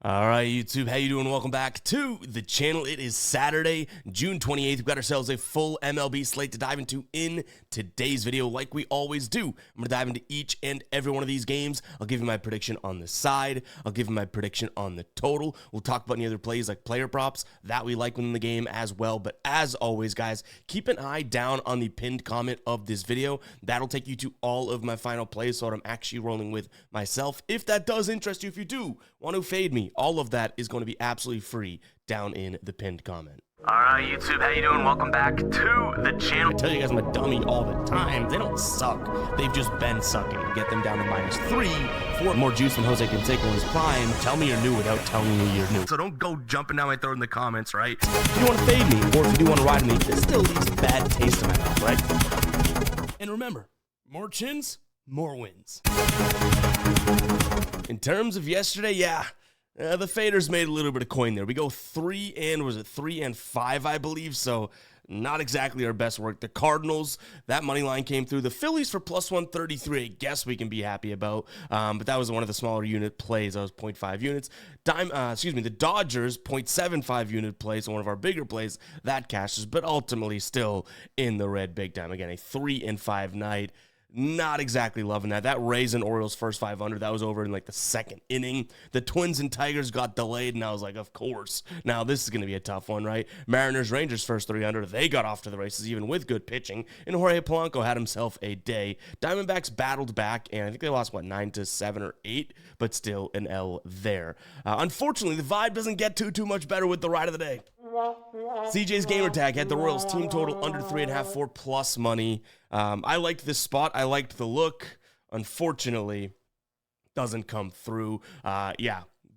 All right, YouTube, how you doing? Welcome back to the channel. It is Saturday, June 28th. We've got ourselves a full MLB slate to dive into in today's video, like we always do. I'm going to dive into each and every one of these games. I'll give you my prediction on the side. I'll give you my prediction on the total. We'll talk about any other plays like player props that we like within the game as well. But as always, guys, keep an eye down on the pinned comment of this video. That'll take you to all of my final plays, so what I'm actually rolling with myself. If that does interest you, if you do want to fade me, all of that is going to be absolutely free down in the pinned comment. All right, YouTube, how you doing? Welcome back to the channel. I tell you guys I'm a dummy all the time. They don't suck. They've just been sucking. Get them down to -3 for more juice than Jose Canseco in his prime. Tell me you're new without telling me you're new. So don't go jumping down my throat in the comments, right? If you want to fade me, or if you do want to ride me, this still leaves a bad taste in my mouth, right? And remember, more chins, more wins. In terms of yesterday, the faders made a little bit of coin there. We go 3 and 5, I believe, so not exactly our best work. The Cardinals, that money line came through. The Phillies for +133, I guess we can be happy about, but that was one of the smaller unit plays. That was 0.5 units. The Dodgers, 0.75 unit play, so one of our bigger plays, that cashes, but ultimately still in the red big time. Again, a 3 and 5 night. Not exactly loving that. That Rays and Orioles first 500, that was over in like the second inning. The Twins and Tigers got delayed, and I was like, of course. Now this is going to be a tough one, right? Mariners, Rangers first 300, they got off to the races even with good pitching, and Jorge Polanco had himself a day. Diamondbacks battled back, and I think they lost, 9-7 or 8, but still an L there. Unfortunately, the vibe doesn't get too much better with the ride of the day. CJ's Gamertag had the Royals team total under 3.5 for plus money. I liked this spot. I liked the look. Unfortunately, doesn't come through.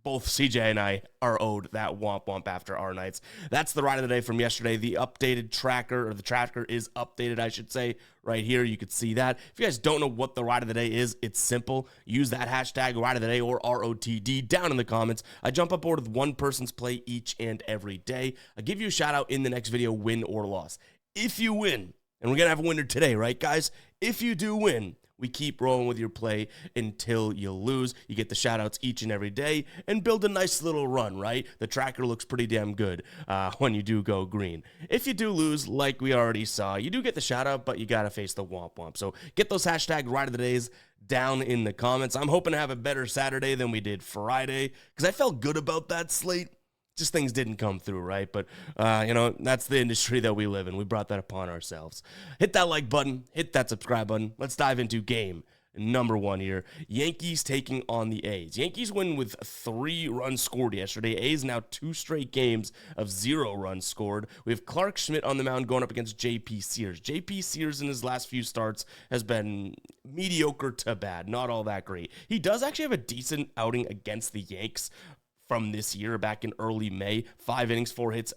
Both CJ and I are owed that womp after our nights. That's the ride of the day from yesterday. The updated tracker, or the tracker is updated, I should say, right here. You could see that. If you guys don't know what the ride of the day is, it's simple. Use that hashtag ride of the day or ROTD down in the comments. I jump up board with one person's play each and every day. I give you a shout out in the next video, win or loss. If you win, and we're going to have a winner today, right, guys? If you do win, we keep rolling with your play until you lose. You get the shout-outs each and every day and build a nice little run, right? The tracker looks pretty damn good when you do go green. If you do lose, like we already saw, you do get the shout-out, but you got to face the womp. So get those hashtag ride of the days down in the comments. I'm hoping to have a better Saturday than we did Friday because I felt good about that slate. Just things didn't come through, right? But, that's the industry that we live in. We brought that upon ourselves. Hit that like button. Hit that subscribe button. Let's dive into game number 1 here. Yankees taking on the A's. Yankees win with 3 runs scored yesterday. A's now 2 straight games of 0 runs scored. We have Clark Schmidt on the mound going up against J.P. Sears. J.P. Sears in his last few starts has been mediocre to bad. Not all that great. He does actually have a decent outing against the Yanks from this year back in early May. 5 innings, 4 hits,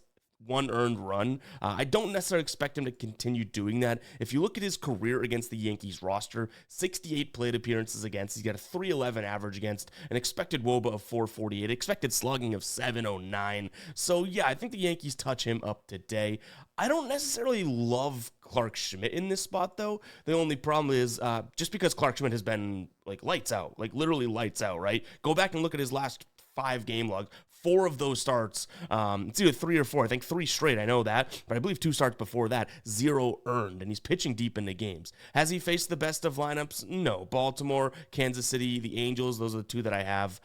1 earned run. I don't necessarily expect him to continue doing that. If you look at his career against the Yankees roster, 68 plate appearances against. He's got a 311 average against, an expected WOBA of 448, expected slugging of 709. So yeah, I think the Yankees touch him up today. I don't necessarily love Clark Schmidt in this spot, though. The only problem is just because Clark Schmidt has been like lights out, like literally lights out, right? Go back and look at his last 5 game logs. 4 of those starts, it's either 3 or 4. I think 3 straight, I know that, but I believe 2 starts before that, 0 earned, and he's pitching deep into games. Has he faced the best of lineups? No. Baltimore, Kansas City, the Angels, those are the 2 that I have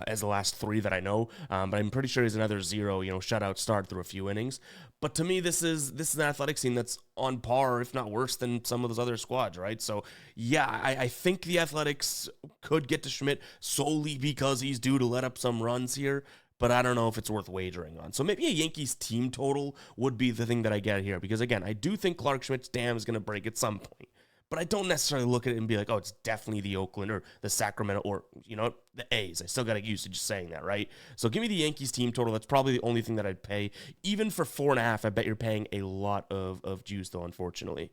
as the last 3 that I know, but I'm pretty sure he's another 0, shutout start through a few innings. But to me, this is an athletic team that's on par, if not worse, than some of those other squads, right? So, yeah, I think the Athletics could get to Schmidt solely because he's due to let up some runs here, but I don't know if it's worth wagering on. So maybe a Yankees team total would be the thing that I get here, because, again, I do think Clark Schmidt's dam is going to break at some point. But I don't necessarily look at it and be like, oh, it's definitely the Oakland or the Sacramento or, the A's. I still got to get used to just saying that, right? So give me the Yankees team total. That's probably the only thing that I'd pay. Even for 4.5, I bet you're paying a lot of juice, though, unfortunately.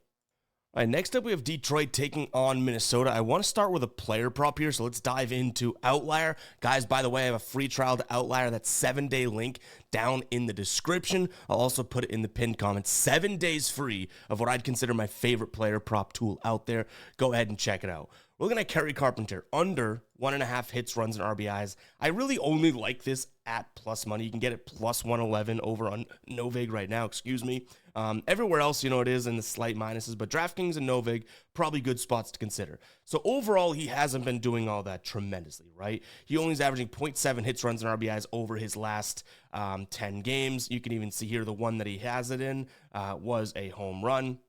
All right, next up we have Detroit taking on Minnesota. I want to start with a player prop here, so let's dive into Outlier. Guys, by the way, I have a free trial to Outlier. That's 7-day link down in the description. I'll also put it in the pinned comments. 7 days free of what I'd consider my favorite player prop tool out there. Go ahead and check it out. Looking at Kerry Carpenter, under 1.5 hits, runs, and RBIs. I really only like this at plus money. You can get it plus 111 over on Novig right now, excuse me. Everywhere else, it is in the slight minuses, but DraftKings and Novig, probably good spots to consider. So overall, he hasn't been doing all that tremendously, right? He only is averaging 0.7 hits, runs, and RBIs over his last 10 games. You can even see here the one that he has it in was a home run.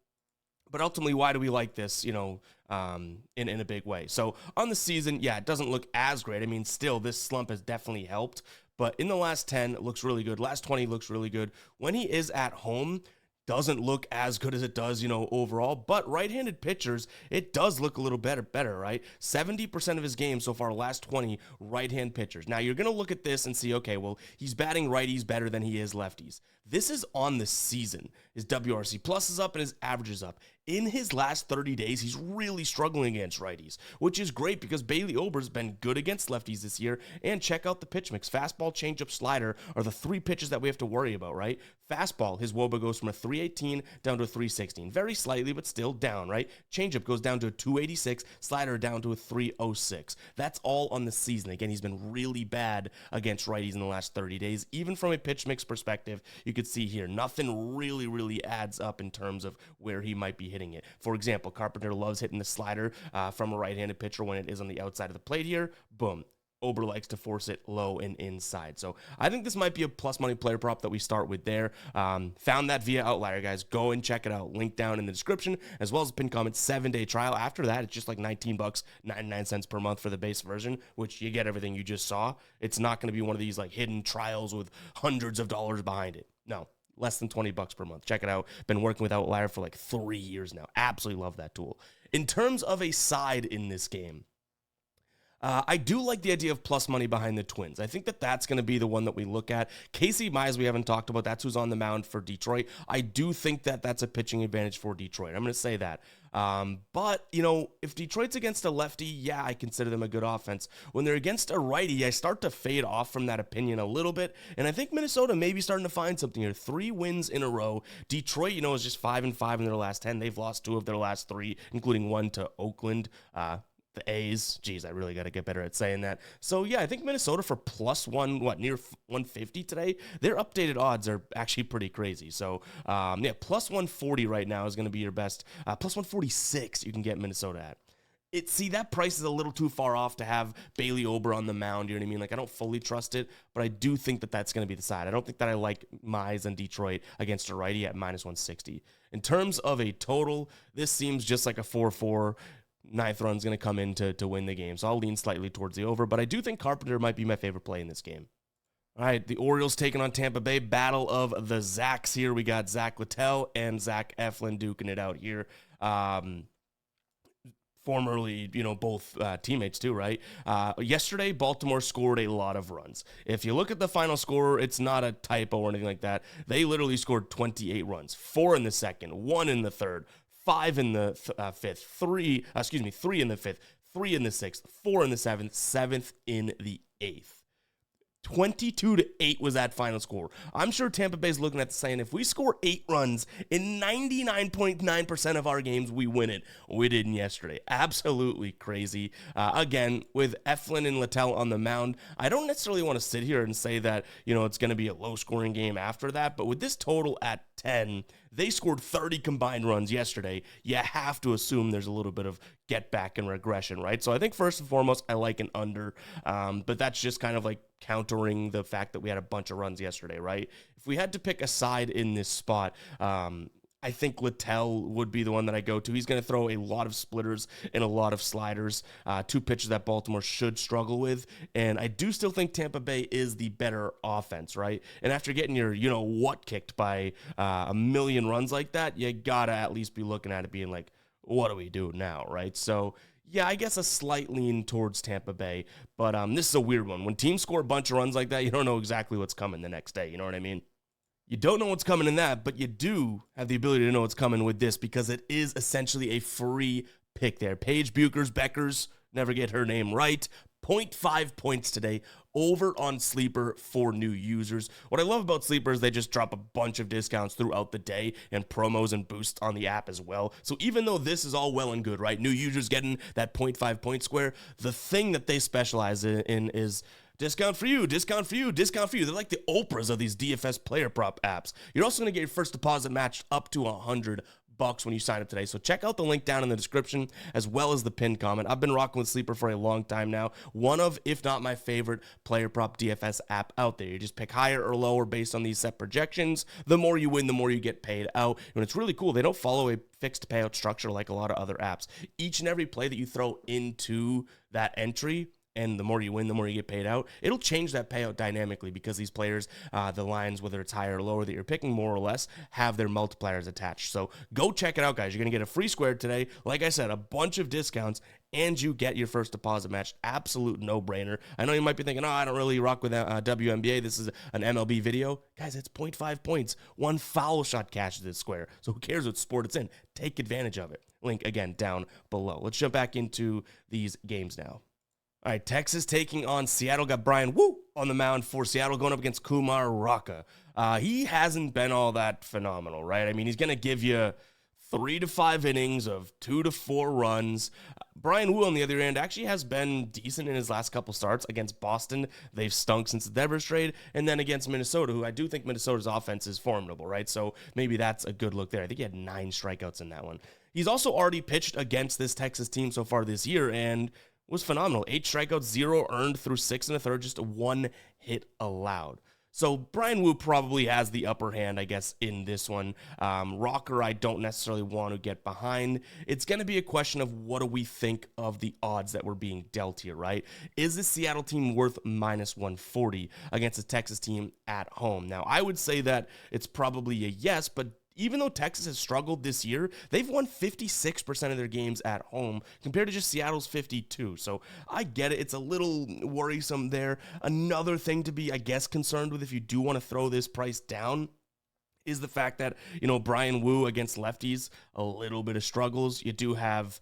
But ultimately, why do we like this, in a big way? So on the season, yeah, it doesn't look as great. I mean, still, this slump has definitely helped. But in the last 10, it looks really good. Last 20 looks really good. When he is at home, doesn't look as good as it does, overall. But right-handed pitchers, it does look a little better, right? 70% of his games so far, last 20, right-hand pitchers. Now, you're going to look at this and see, okay, well, he's batting righties better than he is lefties. This is on the season. His WRC plus is up and his average is up. In his last 30 days, he's really struggling against righties, which is great because Bailey Ober's been good against lefties this year. And check out the pitch mix. Fastball, changeup, slider are the three pitches that we have to worry about, right? Fastball, his WOBA goes from a 318 down to a 316. Very slightly, but still down, right? Changeup goes down to a 286, slider down to a 306. That's all on the season. Again, he's been really bad against righties in the last 30 days. Even from a pitch mix perspective, you could see here, nothing really adds up in terms of where he might be hitting it. For example, Carpenter loves hitting the slider from a right-handed pitcher when it is on the outside of the plate here. Boom. Ober likes to force it low and inside. So I think this might be a plus money player prop that we start with there. Found that via Outlier, guys. Go and check it out. Link down in the description, as well as a pinned comment. 7-day trial. After that, it's just like $19, 99 cents per month for the base version, which you get everything you just saw. It's not going to be one of these like hidden trials with hundreds of dollars behind it. No. Less than $20 per month. Check it out. Been working with Outlier for like 3 years now. Absolutely love that tool. In terms of a side in this game, I do like the idea of plus money behind the Twins. I think that that's going to be the one that we look at. Casey Mize, we haven't talked about. That's who's on the mound for Detroit. I do think that that's a pitching advantage for Detroit. I'm going to say that. But, if Detroit's against a lefty, yeah, I consider them a good offense. When they're against a righty, I start to fade off from that opinion a little bit. And I think Minnesota may be starting to find something here. 3 wins in a row. Detroit, is just 5-5 in their last 10. They've lost 2 of their last 3, including 1 to Oakland. The A's. Geez, I really got to get better at saying that. So, yeah, I think Minnesota for plus near 150 today. Their updated odds are actually pretty crazy. So, plus 140 right now is going to be your best. Plus 146 you can get Minnesota at. See, that price is a little too far off to have Bailey Ober on the mound. You know what I mean? Like, I don't fully trust it, but I do think that that's going to be the side. I don't think that I like Mize and Detroit against a righty at minus 160. In terms of a total, this seems just like a 4-4. 9th run's going to come in to win the game. So I'll lean slightly towards the over, but I do think Carpenter might be my favorite play in this game. All right, the Orioles taking on Tampa Bay. Battle of the Zacks here. We got Zach Littell and Zach Eflin duking it out here. Formerly, both teammates too, right? Yesterday, Baltimore scored a lot of runs. If you look at the final score, it's not a typo or anything like that. They literally scored 28 runs, 4 in the second, 1 in the third, 5 in the fifth, 3 in the fifth, 3 in the sixth, 4 in the seventh, 7th in the 8th. 22-8 was that final score. I'm sure Tampa Bay's looking at this saying, if we score 8 runs in 99.9% of our games, we win it. We didn't yesterday. Absolutely crazy. Again, with Eflin and Littell on the mound, I don't necessarily want to sit here and say that, it's going to be a low-scoring game after that, but with this total at 10, they scored 30 combined runs yesterday. You have to assume there's a little bit of get back and regression, right? So I think first and foremost, I like an under, but that's just kind of like countering the fact that we had a bunch of runs yesterday, right? If we had to pick a side in this spot, I think Littell would be the one that I go to. He's going to throw a lot of splitters and a lot of sliders, 2 pitches that Baltimore should struggle with. And I do still think Tampa Bay is the better offense, right? And after getting your, what kicked by a million runs like that, you got to at least be looking at it being like, what do we do now, right? So, yeah, I guess a slight lean towards Tampa Bay. But this is a weird one. When teams score a bunch of runs like that, you don't know exactly what's coming the next day. You know what I mean? You don't know what's coming in that, but you do have the ability to know what's coming with this because it is essentially a free pick there. Paige Beckers, never get her name right. 0.5 points today over on Sleeper for new users. What I love about Sleeper is they just drop a bunch of discounts throughout the day and promos and boosts on the app as well. So even though this is all well and good, right? New users getting that 0.5 point square, the thing that they specialize in is discount for you, discount for you, discount for you. They're like the Oprahs of these DFS player prop apps. You're also going to get your first deposit matched up to $100 when you sign up today. So check out the link down in the description as well as the pinned comment. I've been rocking with Sleeper for a long time now. One of, if not my favorite, player prop DFS app out there. You just pick higher or lower based on these set projections. The more you win, the more you get paid out. And it's really cool. They don't follow a fixed payout structure like a lot of other apps. Each and every play that you throw into that entry, and the more you win, the more you get paid out, it'll change that payout dynamically because these players, the lines, whether it's higher or lower that you're picking, more or less, have their multipliers attached. So go check it out, guys. You're going to get a free square today. Like I said, a bunch of discounts, and you get your first deposit match. Absolute no-brainer. I know you might be thinking, oh, I don't really rock with WNBA. This is an MLB video. Guys, it's 0.5 points. One foul shot cashes this square. So who cares what sport it's in? Take advantage of it. Link, again, down below. Let's jump back into these games now. All right, Texas taking on Seattle. Got Brian Wu on the mound for Seattle going up against Kumar Rocker. He hasn't been all that phenomenal, right? I mean, he's going to give you 3 to 5 innings of 2 to 4 runs. Brian Wu, on the other end, actually has been decent in his last couple starts. Against Boston, they've stunk since the Devers trade. And then against Minnesota, who I do think Minnesota's offense is formidable, right? So maybe that's a good look there. I think he had 9 strikeouts in that one. He's also already pitched against this Texas team so far this year, and was phenomenal. 8 strikeouts, 0 earned through 6 1/3, just 1 hit allowed. So Brian Wu probably has the upper hand, I guess, in this one. Rocker, I don't necessarily want to get behind. It's going to be a question of what do we think of the odds that were being dealt here, right? Is the Seattle team worth -140 against a Texas team at home? Now, I would say that it's probably a yes, but even though Texas has struggled this year, they've won 56% of their games at home compared to just Seattle's 52%. So I get it. It's a little worrisome there. Another thing to be, I guess, concerned with if you do want to throw this price down is the fact that, Brian Wu against lefties, a little bit of struggles. You do have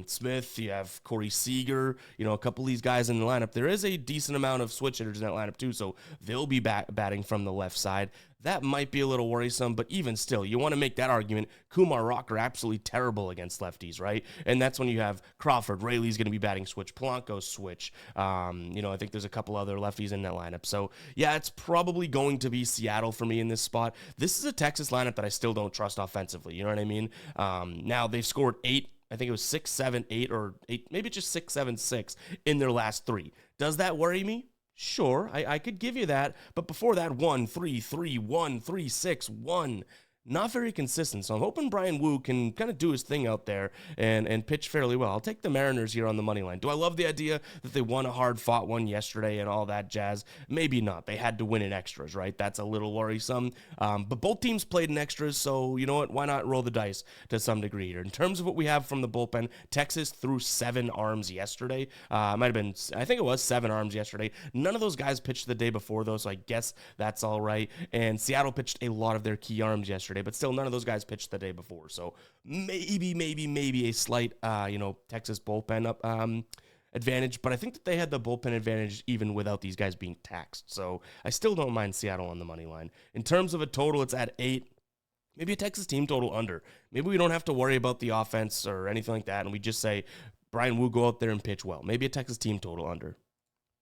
Smith, you have Corey Seager, a couple of these guys in the lineup. There is a decent amount of switch hitters in that lineup too, so they'll be batting from the left side. That might be a little worrisome, but even still, you want to make that argument. Kumar Rocker, absolutely terrible against lefties, right? And that's when you have Crawford. Rayleigh's going to be batting switch. Polanco switch. I think there's a couple other lefties in that lineup. So, yeah, it's probably going to be Seattle for me in this spot. This is a Texas lineup that I still don't trust offensively. You know what I mean? Now, they've scored 8. I think it was 6, 7, 8, or 8, maybe just 6, 7, 6 in their last 3. Does that worry me? Sure, I could give you that, but before that, 1, 3, 3, 1, 3, 6, 1. Not very consistent, so I'm hoping Brian Wu can kind of do his thing out there and pitch fairly well. I'll take the Mariners here on the money line. Do I love the idea that they won a hard-fought one yesterday and all that jazz? Maybe not. They had to win in extras, right? That's a little worrisome. But both teams played in extras, so you know what? Why not roll the dice to some degree here? In terms of what we have from the bullpen, Texas threw 7 arms yesterday. I think it was 7 arms yesterday. None of those guys pitched the day before, though, so I guess that's all right. And Seattle pitched a lot of their key arms yesterday, but still none of those guys pitched the day before. So maybe a slight, Texas bullpen up advantage, but I think that they had the bullpen advantage even without these guys being taxed. So I still don't mind Seattle on the money line. In terms of a total, it's at 8. Maybe a Texas team total under. Maybe we don't have to worry about the offense or anything like that, and we just say, Brian Wu, go out there and pitch well. Maybe a Texas team total under.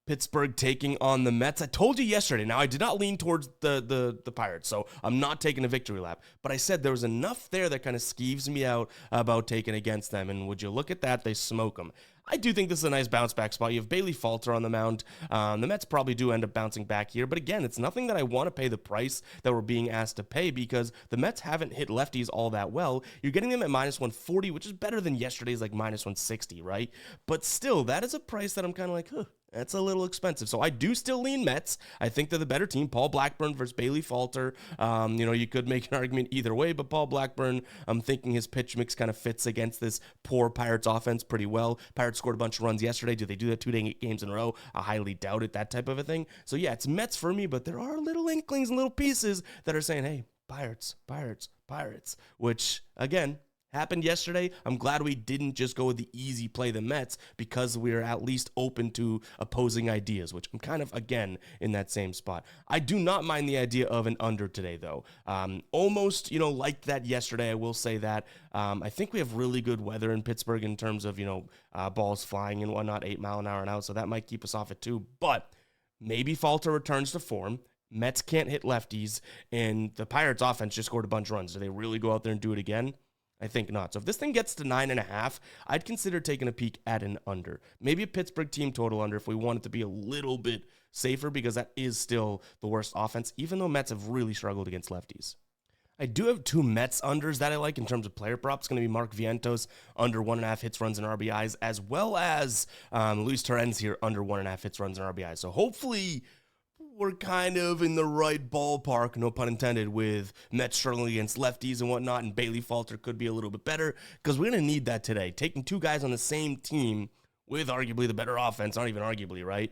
Pittsburgh taking on the Mets. I told you yesterday. Now, I did not lean towards the Pirates, so I'm not taking a victory lap. But I said there was enough there that kind of skeeves me out about taking against them. And would you look at that? They smoke them. I do think this is a nice bounce back spot. You have Bailey Falter on the mound. The Mets probably do end up bouncing back here. But again, it's nothing that I want to pay the price that we're being asked to pay because the Mets haven't hit lefties all that well. You're getting them at -140, which is better than yesterday's like -160, right? But still, that is a price that I'm kind of like, that's a little expensive. So I do still lean Mets. I think they're the better team. Paul Blackburn versus Bailey Falter. You could make an argument either way, but Paul Blackburn, I'm thinking his pitch mix kind of fits against this poor Pirates offense pretty well. Pirates scored a bunch of runs yesterday. Do they do that 2 games in a row? I highly doubt it, that type of a thing. So yeah, it's Mets for me, but there are little inklings and little pieces that are saying, hey, Pirates, Pirates, Pirates, which again, happened yesterday, I'm glad we didn't just go with the easy play the Mets because we're at least open to opposing ideas, which I'm kind of, again, in that same spot. I do not mind the idea of an under today, though. Almost, like that yesterday, I will say that. I think we have really good weather in Pittsburgh in terms of, balls flying and whatnot, 8-mile-an-hour and out, so that might keep us off at 2, but maybe Falter returns to form. Mets can't hit lefties, and the Pirates offense just scored a bunch of runs. Do they really go out there and do it again? I think not. So if this thing gets to 9.5, I'd consider taking a peek at an under. Maybe a Pittsburgh team total under if we want it to be a little bit safer, because that is still the worst offense, even though Mets have really struggled against lefties. I do have 2 Mets unders that I like in terms of player props. It's going to be Mark Vientos under 1.5 hits, runs, and RBIs, as well as Luis Torrens here under 1.5 hits, runs, and RBIs. So hopefully we're kind of in the right ballpark, no pun intended, with Mets struggling against lefties and whatnot, and Bailey Falter could be a little bit better, because we're going to need that today. Taking 2 guys on the same team with arguably the better offense, not even arguably, right,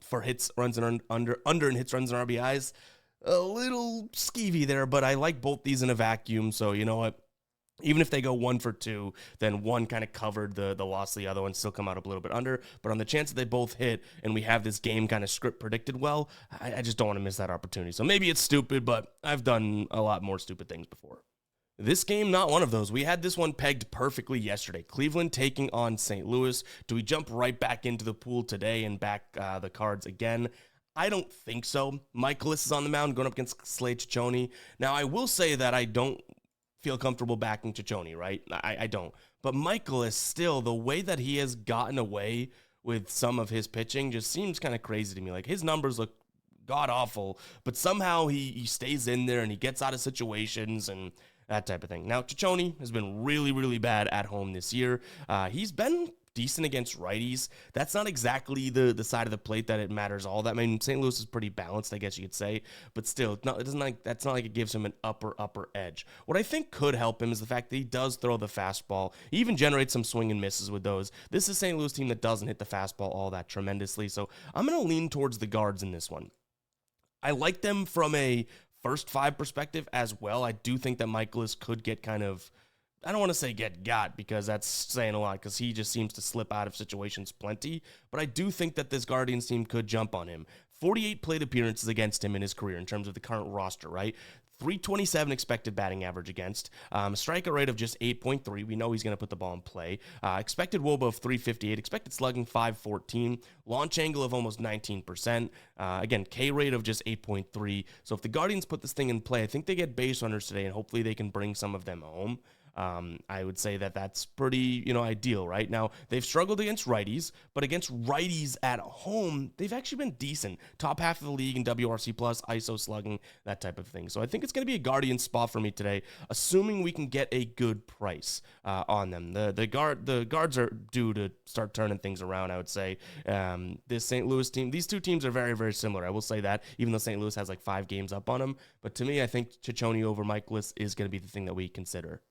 for hits, runs, and under and hits, runs, and RBIs, a little skeevy there, but I like both these in a vacuum, so you know what? Even if they go 1 for 2, then one kind of covered the loss of the other one, still come out a little bit under. But on the chance that they both hit and we have this game kind of script predicted well, I just don't want to miss that opportunity. So maybe it's stupid, but I've done a lot more stupid things before. This game, not one of those. We had this one pegged perfectly yesterday. Cleveland taking on St. Louis. Do we jump right back into the pool today and back the Cards again? I don't think so. Michaelis is on the mound going up against Slade Ciccone. Now, I will say that I don't feel comfortable backing Ciccone, right? I don't. But Michaelis, still, the way that he has gotten away with some of his pitching just seems kind of crazy to me. Like, his numbers look god-awful, but somehow he stays in there and he gets out of situations and that type of thing. Now, Ciccone has been really, really bad at home this year. He's been decent against righties. That's not exactly the side of the plate that it matters all that. I mean, St. Louis is pretty balanced, I guess you could say, but still, that's not like it gives him an upper edge. What I think could help him is the fact that he does throw the fastball. He even generates some swing and misses with those. This is a St. Louis team that doesn't hit the fastball all that tremendously, so I'm going to lean towards the Guards in this one. I like them from a first 5 perspective as well. I do think that Michaelis could get kind of, I don't want to say get got, because that's saying a lot, because he just seems to slip out of situations plenty, but I do think that this Guardians team could jump on him. 48 plate appearances against him in his career in terms of the current roster, right? 327 expected batting average against, strikeout rate of just 8.3. We know he's going to put the ball in play. Expected WOBA of 358, expected slugging 514, launch angle of almost 19%. Again, K rate of just 8.3. So if the Guardians put this thing in play, I think they get base runners today, and hopefully they can bring some of them home. I would say that that's pretty, ideal, right? Now, they've struggled against righties, but against righties at home, they've actually been decent. Top half of the league in WRC+, ISO slugging, that type of thing. So I think it's going to be a Guardian spot for me today, assuming we can get a good price on them. The Guards are due to start turning things around, I would say. This St. Louis team, these two teams are very, very similar. I will say that, even though St. Louis has like 5 games up on them. But to me, I think Ciccone over Michaelis is going to be the thing that we consider.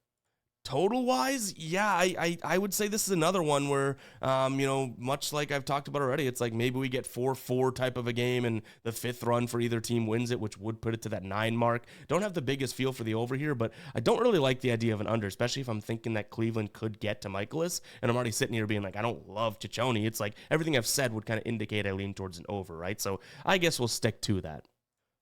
Total-wise, yeah, I would say this is another one where, much like I've talked about already, it's like maybe we get 4-4 type of a game and the 5th run for either team wins it, which would put it to that 9 mark. Don't have the biggest feel for the over here, but I don't really like the idea of an under, especially if I'm thinking that Cleveland could get to Michaelis, and I'm already sitting here being like, I don't love Ciccone. It's like everything I've said would kind of indicate I lean towards an over, right? So I guess we'll stick to that.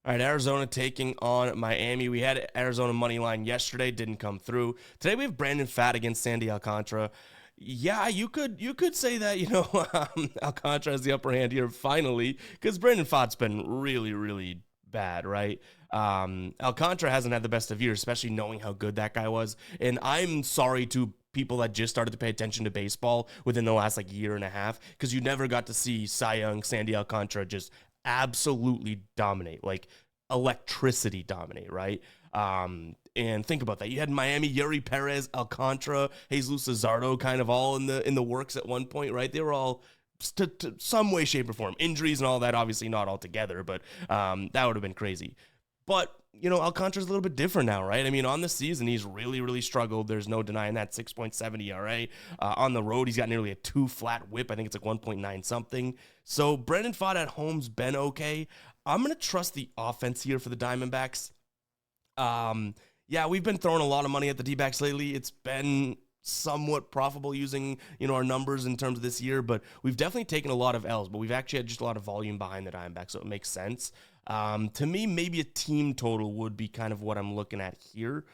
All right, Arizona taking on Miami. We had Arizona money line yesterday, didn't come through. Today we have Brandon Pfaadt against Sandy Alcantara. Yeah, you could say that, Alcantara has the upper hand here finally, because Brandon Pfaadt's been really, really bad, right? Alcantara hasn't had the best of years, especially knowing how good that guy was. And I'm sorry to people that just started to pay attention to baseball within the last year and a half, because you never got to see Cy Young, Sandy Alcantara just absolutely dominate, like electricity dominate, right? And think about that. You had Miami, Yuri Perez, Alcantara, Jesus Luzardo kind of all in the works at one point, right? They were all to some way, shape, or form. Injuries and all that, obviously not all together, but that would have been crazy. But, Alcantara's a little bit different now, right? I mean, on the season, he's really, really struggled. There's no denying that. 6.7 ERA. On the road, he's got nearly a 2 flat whip. I think it's like 1.9 something. So Brandon Pfaadt at home's been okay. I'm going to trust the offense here for the Diamondbacks. Yeah, we've been throwing a lot of money at the D-backs lately. It's been somewhat profitable using, our numbers in terms of this year, but we've definitely taken a lot of L's, but we've actually had just a lot of volume behind the Diamondbacks, so it makes sense. To me, maybe a team total would be kind of what I'm looking at here.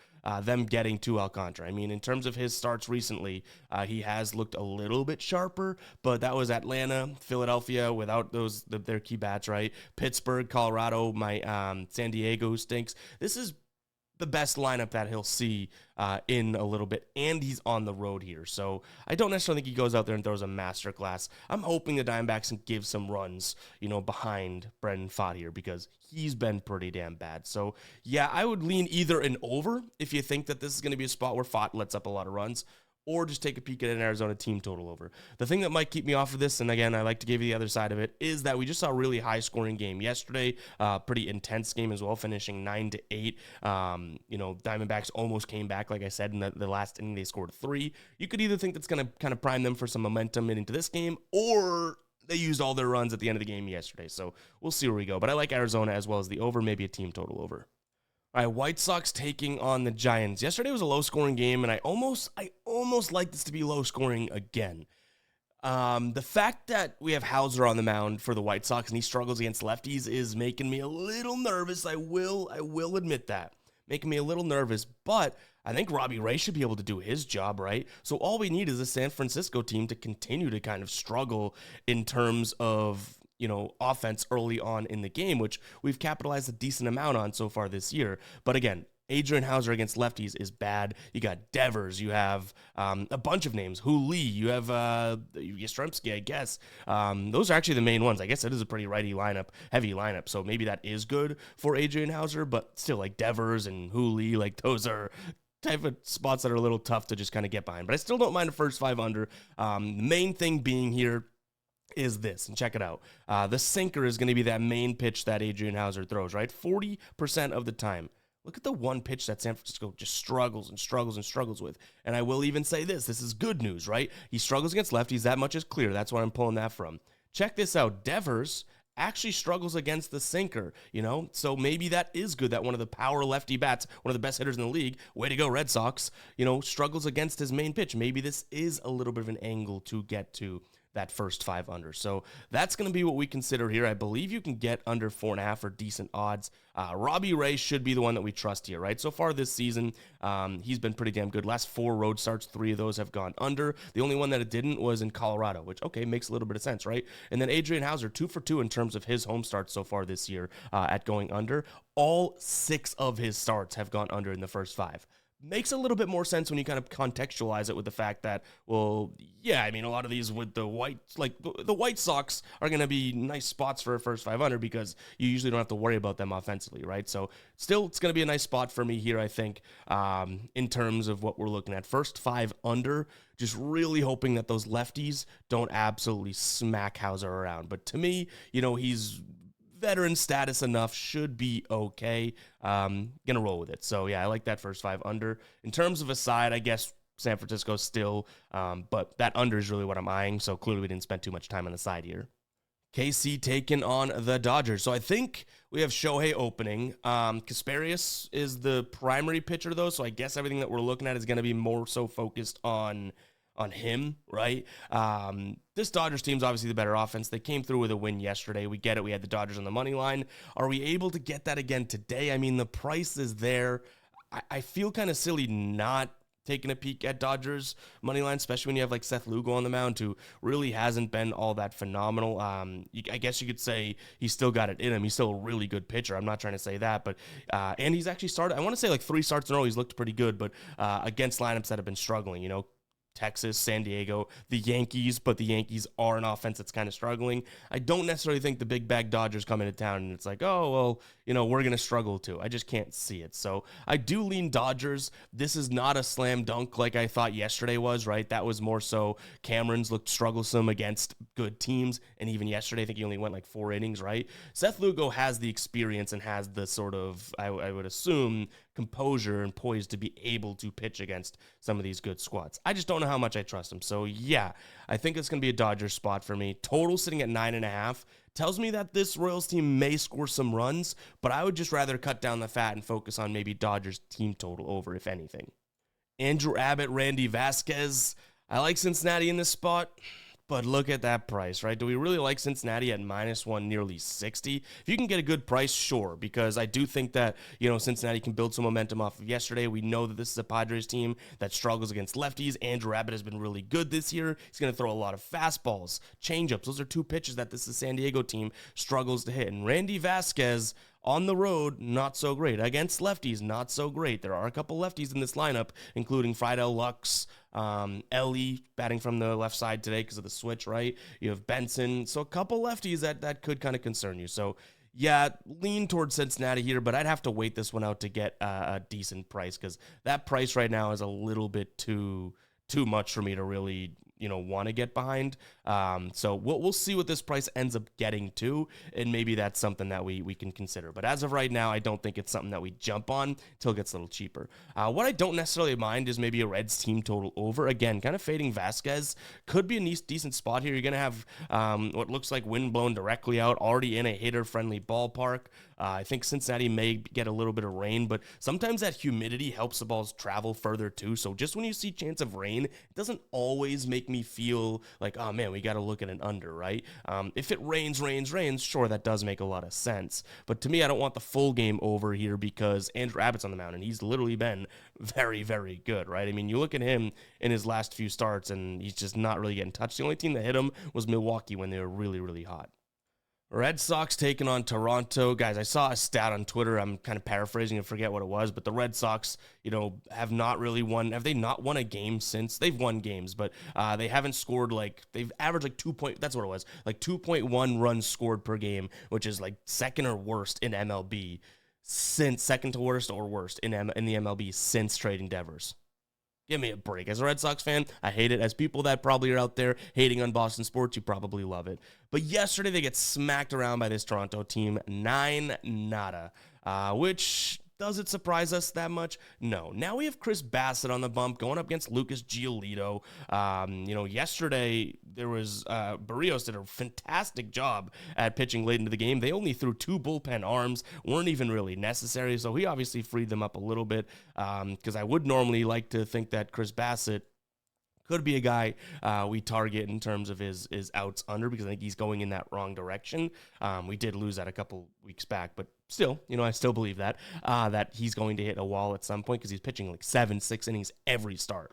Them getting to Alcantara. I mean, in terms of his starts recently, he has looked a little bit sharper, but that was Atlanta, Philadelphia without their key bats, right? Pittsburgh, Colorado, my San Diego stinks. This is the best lineup that he'll see in a little bit, and he's on the road here. So I don't necessarily think he goes out there and throws a masterclass. I'm hoping the Diamondbacks can give some runs, behind Brendan Pfaadt here because he's been pretty damn bad. So yeah, I would lean either an over if you think that this is going to be a spot where Pfaadt lets up a lot of runs, or just take a peek at an Arizona team total over. The thing that might keep me off of this, and again, I like to give you the other side of it, is that we just saw a really high-scoring game yesterday, pretty intense game as well, finishing 9-8. Diamondbacks almost came back, like I said, in the last inning they scored 3. You could either think that's going to kind of prime them for some momentum into this game, or they used all their runs at the end of the game yesterday. So we'll see where we go. But I like Arizona as well as the over, maybe a team total over. All right, White Sox taking on the Giants. Yesterday was a low-scoring game, and I almost like this to be low-scoring again. The fact that we have Hauser on the mound for the White Sox and he struggles against lefties is making me a little nervous. I will admit that. Making me a little nervous, but I think Robbie Ray should be able to do his job, right? So all we need is a San Francisco team to continue to kind of struggle in terms of offense early on in the game, which we've capitalized a decent amount on so far this year. But again, Adrian Hauser against lefties is bad. You got Devers. You have a bunch of names. Lee. You have Yastrzemski, I guess. Those are actually the main ones. I guess it is a pretty heavy lineup. So maybe that is good for Adrian Hauser, but still, like Devers and Lee, like those are type of spots that are a little tough to just kind of get behind. But I still don't mind a first 5 under. The main thing being here is this, and check it out. The sinker is going to be that main pitch that Adrian Hauser throws, right? 40% of the time. Look at the one pitch that San Francisco just struggles with. And I will even say this is good news, right? He struggles against lefties. That much is clear. That's where I'm pulling that from. Check this out. Devers actually struggles against the sinker, So maybe that is good that one of the power lefty bats, one of the best hitters in the league, way to go Red Sox, struggles against his main pitch. Maybe this is a little bit of an angle to get to that first 5 under. So that's going to be what we consider here. I believe you can get under 4.5 for decent odds. Robbie Ray should be the one that we trust here, right? So far this season, he's been pretty damn good. Last 4 road starts, 3 of those have gone under. The only one that it didn't was in Colorado, which, okay, makes a little bit of sense, right? And then Adrian Hauser, 2 for 2 in terms of his home starts so far this year at going under. All 6 of his starts have gone under in the first 5. Makes a little bit more sense when you kind of contextualize it with the fact that, well, yeah, I mean, a lot of these with the White Sox are going to be nice spots for a first 500 because you usually don't have to worry about them offensively, right? So still, it's going to be a nice spot for me here, I think, in terms of what we're looking at. First 5 under, just really hoping that those lefties don't absolutely smack Hauser around. But to me, he's veteran status enough, should be okay. Gonna roll with it. So yeah, I like that first 5 under. In terms of a side, I guess San Francisco still, but that under is really what I'm eyeing. So clearly we didn't spend too much time on the side here. KC taking on the Dodgers. So I think we have Shohei opening. Kasparius is the primary pitcher though, so I guess everything that we're looking at is going to be more so focused on him, right? This Dodgers team's obviously the better offense. They came through with a win yesterday. We get it. We had the Dodgers on the money line. Are we able to get that again today? I mean, the price is there. I feel kind of silly not taking a peek at Dodgers money line, especially when you have like Seth Lugo on the mound, who really hasn't been all that phenomenal. I guess you could say he's still got it in him. He's still a really good pitcher. I'm not trying to say that, but and he's actually started, I want to say like 3 starts in a row. He's looked pretty good, but against lineups that have been struggling, Texas, San Diego, the Yankees, but the Yankees are an offense that's kind of struggling. I don't necessarily think the big bag Dodgers come into town and it's like, oh, well, we're going to struggle too. I just can't see it. So I do lean Dodgers. This is not a slam dunk like I thought yesterday was, right? That was more so Cameron's looked strugglesome against good teams. And even yesterday, I think he only went like 4 innings, right? Seth Lugo has the experience and has the sort of, I would assume, composure and poised to be able to pitch against some of these good squads. I just don't know how much I trust him. So yeah, I think it's going to be a Dodgers spot for me. Total sitting at 9.5 tells me that this Royals team may score some runs, but I would just rather cut down the fat and focus on maybe Dodgers team total over, if anything. Andrew Abbott, Randy Vasquez. I like Cincinnati in this spot. But look at that price, right? Do we really like Cincinnati at -1, nearly 60? If you can get a good price, sure, because I do think that, Cincinnati can build some momentum off of yesterday. We know that this is a Padres team that struggles against lefties. Andrew Abbott has been really good this year. He's going to throw a lot of fastballs, changeups. Those are two pitches that this San Diego team struggles to hit. And Randy Vasquez, on the road, not so great. Against lefties, not so great. There are a couple lefties in this lineup, including Friedel Lux, Ellie batting from the left side today because of the switch, right? You have Benson. So a couple lefties that could kind of concern you. So yeah, lean towards Cincinnati here, but I'd have to wait this one out to get a decent price because that price right now is a little bit too much for me to really want to get behind. So we'll see what this price ends up getting to, and maybe that's something that we can consider. But as of right now, I don't think it's something that we jump on until it gets a little cheaper. What I don't necessarily mind is maybe a Reds team total over. Again, kind of fading Vasquez. Could be a decent spot here. You're going to have what looks like wind blown directly out, already in a hitter-friendly ballpark. I think Cincinnati may get a little bit of rain, but sometimes that humidity helps the balls travel further too. So just when you see chance of rain, it doesn't always make me feel like, oh man, we got to look at an under, right? If it rains, sure, that does make a lot of sense. But to me, I don't want the full game over here because Andrew Abbott's on the mound, and he's literally been very, very good, right? I mean, you look at him in his last few starts, and he's just not really getting touched. The only team that hit him was Milwaukee when they were really, really hot. Red Sox taking on Toronto. Guys, I saw a stat on Twitter. I'm kind of paraphrasing and forget what it was, but the Red Sox, have not really won. Have they not won a game since? They've won games, but they haven't scored they've averaged that's what it was, 2.1 runs scored per game, which is second or worst in MLB second to worst or worst in the MLB since trading Devers. Give me a break. As a Red Sox fan, I hate it. As people that probably are out there hating on Boston sports, you probably love it. But yesterday, they get smacked around by this Toronto team, 9-0, which does it surprise us that much? No. Now we have Chris Bassett on the bump going up against Lucas Giolito. Yesterday there was Barrios did a fantastic job at pitching late into the game. They only threw 2 bullpen arms, weren't even really necessary. So he obviously freed them up a little bit because I would normally like to think that Chris Bassett could be a guy we target in terms of his outs under because I think he's going in that wrong direction. We did lose that a couple weeks back, but still, I still believe that he's going to hit a wall at some point because he's pitching 7-6 innings every start.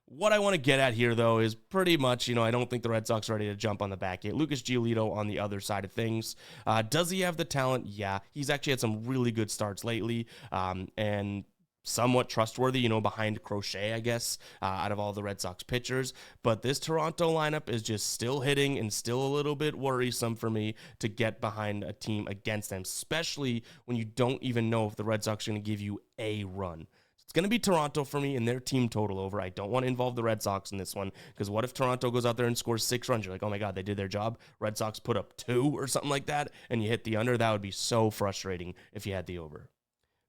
What I want to get at here, though, is pretty much, I don't think the Red Sox are ready to jump on the back yet. Lucas Giolito on the other side of things. Does he have the talent? Yeah. He's actually had some really good starts lately, and somewhat trustworthy, behind Crochet, I guess, out of all the Red Sox pitchers. But this Toronto lineup is just still hitting and still a little bit worrisome for me to get behind a team against them, especially when you don't even know if the Red Sox are going to give you a run. It's going to be Toronto for me and their team total over. I don't want to involve the Red Sox in this one because what if Toronto goes out there and scores 6 runs? You're like, oh my God, they did their job. Red Sox put up 2 or something like that, and you hit the under. That would be so frustrating if you had the over.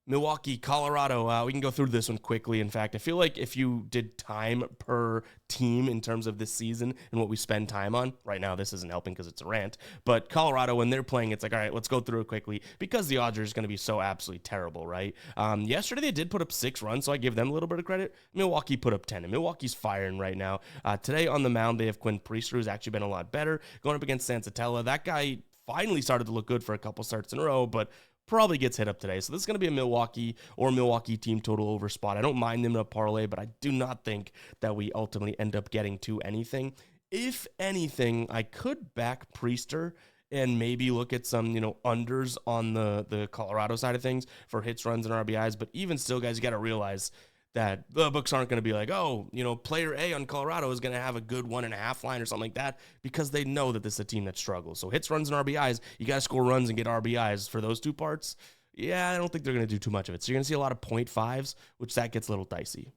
Milwaukee, Colorado, we can go through this one quickly. In fact, I feel like if you did time per team in terms of this season and what we spend time on, right now this isn't helping because it's a rant, but Colorado, when they're playing, it's like, all right, let's go through it quickly because the odds are just going to be so absolutely terrible, right? Yesterday they did put up 6 runs, so I give them a little bit of credit. Milwaukee put up 10, and Milwaukee's firing right now. Today on the mound, they have Quinn Priester, who's actually been a lot better, going up against Sensatella. That guy finally started to look good for a couple starts in a row, but probably gets hit up today. So this is going to be a Milwaukee team total over spot. I don't mind them in a parlay, but I do not think that we ultimately end up getting to anything. If anything, I could back Priester and maybe look at some, unders on the Colorado side of things for hits, runs, and RBIs. But even still, guys, you got to realize that the books aren't going to be like, oh, player A on Colorado is going to have a good 1.5 line or something like that because they know that this is a team that struggles. So hits, runs, and RBIs, you got to score runs and get RBIs for those 2 parts. Yeah, I don't think they're going to do too much of it. So you're going to see a lot of 0.5s, which that gets a little dicey.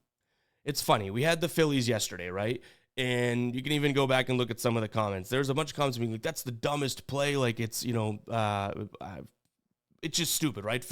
It's funny. We had the Phillies yesterday, right? And you can even go back and look at some of the comments. There's a bunch of comments being like, that's the dumbest play. Like it's, it's just stupid, right?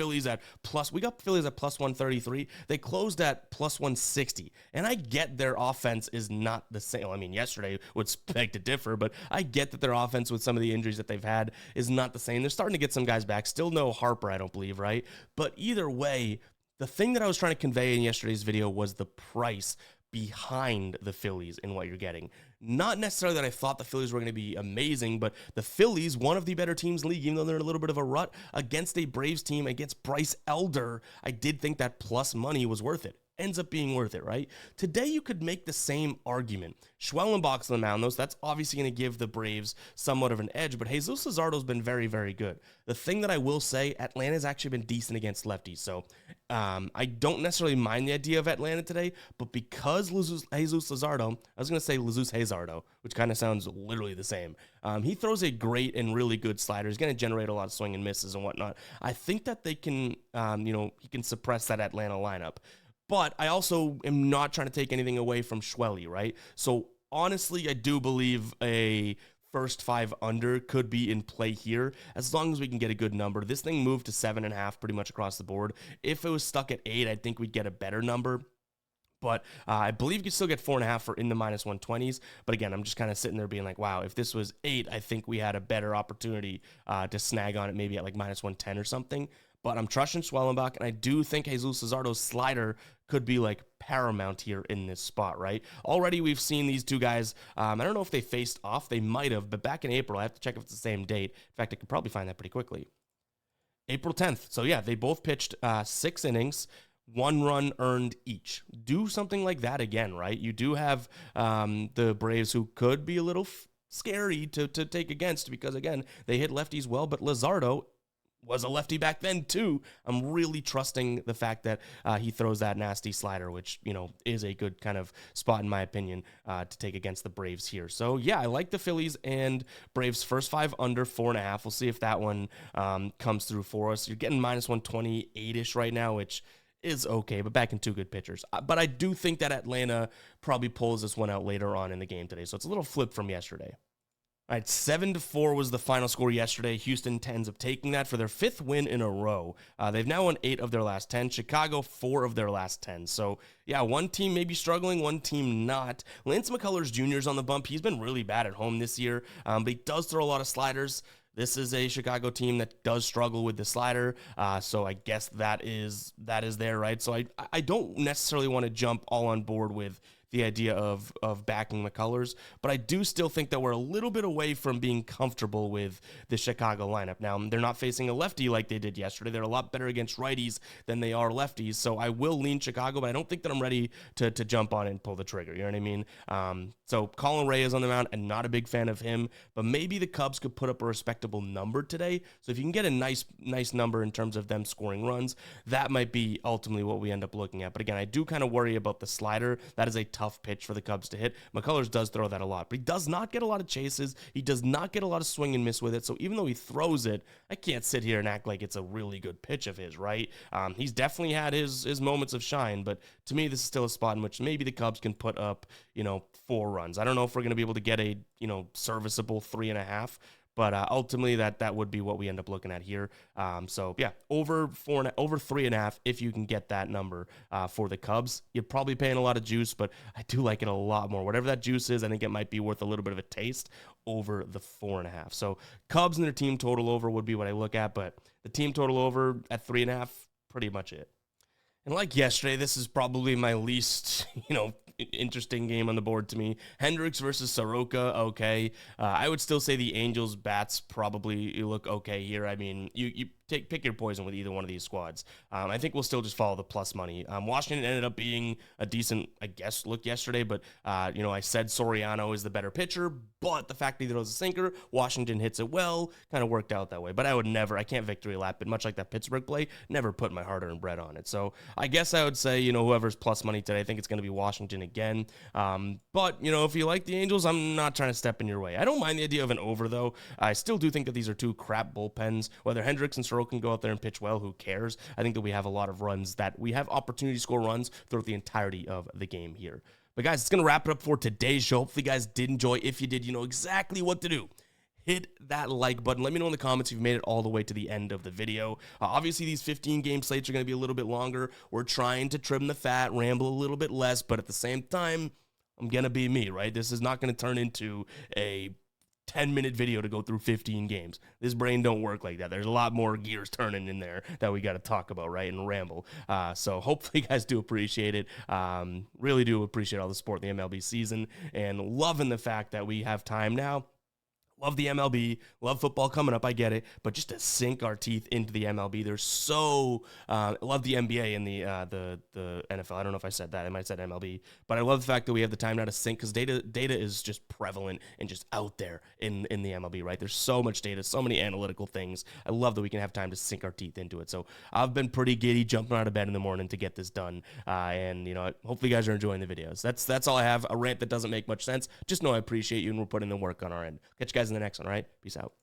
We got Phillies at plus 133. They closed at plus 160. And I get their offense is not the same. I mean, yesterday would beg to differ, but I get that their offense with some of the injuries that they've had is not the same. They're starting to get some guys back. Still no Harper, I don't believe, right? But either way, the thing that I was trying to convey in yesterday's video was the price behind the Phillies and what you're getting. Not necessarily that I thought the Phillies were going to be amazing, but the Phillies, one of the better teams in the league, even though they're in a little bit of a rut, against a Braves team, against Bryce Elder, I did think that plus money was worth it. Ends up being worth it, right? Today, you could make the same argument. Schwellenbach's on the mound, though, so that's obviously going to give the Braves somewhat of an edge, but Jesus Luzardo's been very, very good. The thing that I will say, Atlanta's actually been decent against lefties, so I don't necessarily mind the idea of Atlanta today, but because Jesus Luzardo, I was going to say Jesus Hazardo, which kind of sounds literally the same. He throws a great and really good slider. He's going to generate a lot of swing and misses and whatnot. I think that they can, he can suppress that Atlanta lineup. But I also am not trying to take anything away from Schwelly, right? So honestly, I do believe a first 5 under could be in play here, as long as we can get a good number. This thing moved to 7.5 pretty much across the board. If it was stuck at 8, I think we'd get a better number. But I believe you can still get 4.5 for in the minus 120s. But again, I'm just kind of sitting there being like, wow, if this was 8, I think we had a better opportunity to snag on it, maybe at like minus 110 or something. But I'm trusting Schwellenbach, and I do think Jesus Luzardo's slider could be like paramount here in this spot, right? Already we've seen these two guys. I don't know if they faced off. They might have, but back in April, I have to check if it's the same date. In fact, I could probably find that pretty quickly. April 10th. So yeah, they both pitched 6 innings. 1 run earned each. Do something like that again, right? You do have the Braves who could be a little scary to take against because, again, they hit lefties well, but Luzardo was a lefty back then too. I'm really trusting the fact that he throws that nasty slider, which, is a good kind of spot in my opinion to take against the Braves here. So yeah, I like the Phillies and Braves first 5 under 4.5. We'll see if that one comes through for us. You're getting minus 128-ish right now, which is okay, but back in 2 good pitchers. But I do think that Atlanta probably pulls this one out later on in the game today. So it's a little flip from yesterday. All right, 7-4 was the final score yesterday. Houston ends up taking that for their 5th win in a row. They've now won 8 of their last 10. Chicago, 4 of their last 10. So, yeah, one team may be struggling, one team not. Lance McCullers Jr. is on the bump. He's been really bad at home this year, but he does throw a lot of sliders. This is a Chicago team that does struggle with the slider, so I guess that is there, right? So I don't necessarily want to jump all on board with the idea of backing McCullers, but I do still think that we're a little bit away from being comfortable with the Chicago lineup. Now, they're not facing a lefty like they did yesterday. They're a lot better against righties than they are lefties, so I will lean Chicago, but I don't think that I'm ready to jump on it and pull the trigger, you know what I mean? So Colin Ray is on the mound, and not a big fan of him, but maybe the Cubs could put up a respectable number today, so if you can get a nice number in terms of them scoring runs, that might be ultimately what we end up looking at. But again, I do kind of worry about the slider. That is a tough pitch for the Cubs to hit. McCullers does throw that a lot, but he does not get a lot of chases. He does not get a lot of swing and miss with it. So even though he throws it, I can't sit here and act like it's a really good pitch of his, right? He's definitely had his moments of shine, but to me, this is still a spot in which maybe the Cubs can put up, 4 runs. I don't know if we're going to be able to get a, serviceable 3.5. But ultimately, that would be what we end up looking at here. So yeah, over 3.5 if you can get that number for the Cubs. You're probably paying a lot of juice, but I do like it a lot more. Whatever that juice is, I think it might be worth a little bit of a taste over the 4.5. So Cubs and their team total over would be what I look at, but the team total over at 3.5, pretty much it. And like yesterday, this is probably my least, interesting game on the board to me. Hendricks versus Soroka, okay. I would still say the Angels' bats probably look okay here. I mean, you pick your poison with either one of these squads. I think we'll still just follow the plus money. Washington ended up being a decent, look yesterday, but, I said Soriano is the better pitcher, but the fact that he throws a sinker, Washington hits it well, kind of worked out that way. But I can't victory lap it, much like that Pittsburgh play, never put my hard-earned bread on it. So I guess I would say, whoever's plus money today, I think it's going to be Washington again. But, if you like the Angels, I'm not trying to step in your way. I don't mind the idea of an over, though. I still do think that these are 2 crap bullpens. Whether Hendricks and Soroka can go out there and pitch well, who cares? I think that we have a lot of runs, that we have opportunity to score runs throughout the entirety of the game here. But guys, it's going to wrap it up for today's show. Hopefully you guys did enjoy. If you did, you know exactly what to do. hit that like button. Let me know in the comments if you've made it all the way to the end of the video. Obviously, these 15 game slates are going to be a little bit longer. We're trying to trim the fat, ramble a little bit less, but at the same time, I'm going to be me, right? This is not going to turn into a 10-minute video to go through 15 games. This brain don't work like that. There's a lot more gears turning in there that we got to talk about, right, and ramble. So hopefully you guys do appreciate it. Really do appreciate all the support in the MLB season and loving the fact that we have time now. Love the MLB, love football coming up, I get it, but just to sink our teeth into the MLB, there's so, love the NBA and the NFL. I don't know if I said that, I might have said MLB, but I love the fact that we have the time now to sink, because data is just prevalent and just out there in the MLB, right? There's so much data, so many analytical things. I love that we can have time to sink our teeth into it. So I've been pretty giddy jumping out of bed in the morning to get this done, and you know, hopefully you guys are enjoying the videos. That's all I have, a rant that doesn't make much sense. Just know I appreciate you and we're putting the work on our end. Catch you guys in the next one, all right? Peace out.